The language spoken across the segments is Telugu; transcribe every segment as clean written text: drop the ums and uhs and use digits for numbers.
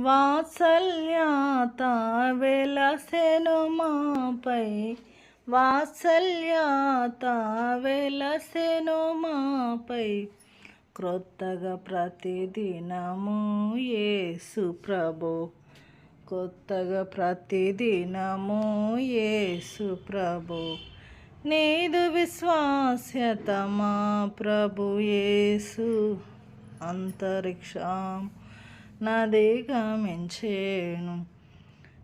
వాత్సల్యత వెలసెను మాపై, వాత్సల్యత వెలసెను మాపై, క్రొత్తగా ప్రతిదినము యేసు ప్రభు, కొత్తగా ప్రతిదినము యేసు ప్రభు. నీదు విశ్వాస్యత మా ప్రభు యేసు, అంతరిక్షం నదిగమించేను.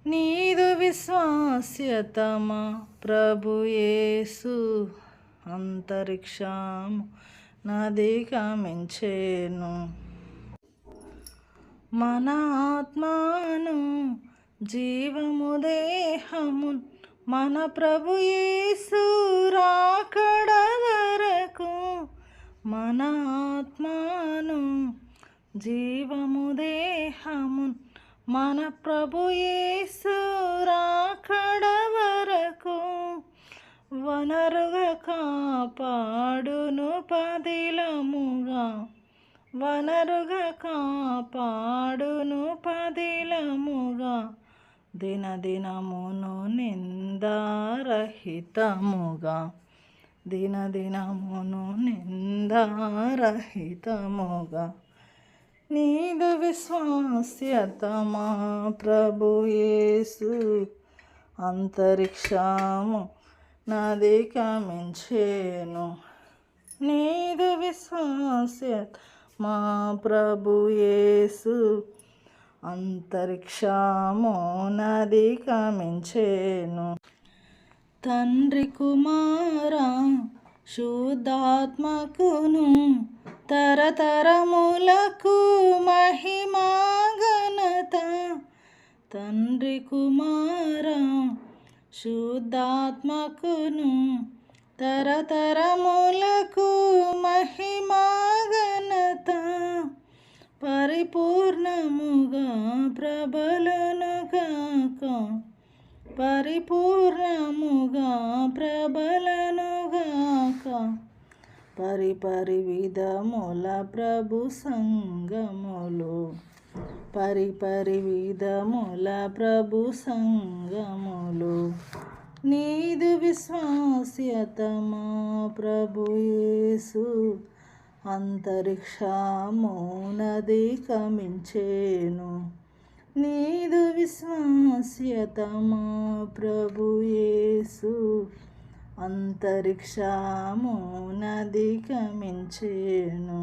నీదు విశ్వాస్యత మా ప్రభు యేసు, అంతరిక్షం నదిగమించేను. మన ఆత్మను జీవము దేహము మన ప్రభు యేసు రాకడ వరకు, మన ఆత్మను జీవము దేహము మన ప్రభు యేసు రాకడ వరకు, వనరుగా కాపాడును పదిలముగా, వనరుగా కాపాడును పదిలముగా, దినదినమును నిందారహితముగా, దినదినమును నిందారహితముగా. నీదు విశ్వాస్యత మా ప్రభు యేసు, అంతరిక్షము నదిగమించేను. నీదు విశ్వాస్యత మా ప్రభు యేసు, అంతరిక్షము నదిగమించేను. తండ్రి కుమార శుద్ధాత్మకును తరతరములకు మహిమా ఘనత, తండ్రి కుమార శుద్ధాత్మకును తరతరములకు మహిమా ఘనత, పరిపూర్ణముగా ప్రబలును గాక, పరిపూర్ణముగా ప్రబలును గాక. పరిపరి విధముల ప్రభు సంగములు, పరిపరి విధముల ప్రభు సంగములు. నీదు విశ్వాస్యత మా ప్రభు యేసు, అంతరిక్షము నదిగమించేను. నీదు విశ్వాస్యత మా ప్రభు యేసు, అంతరిక్షము నదిగమించేను.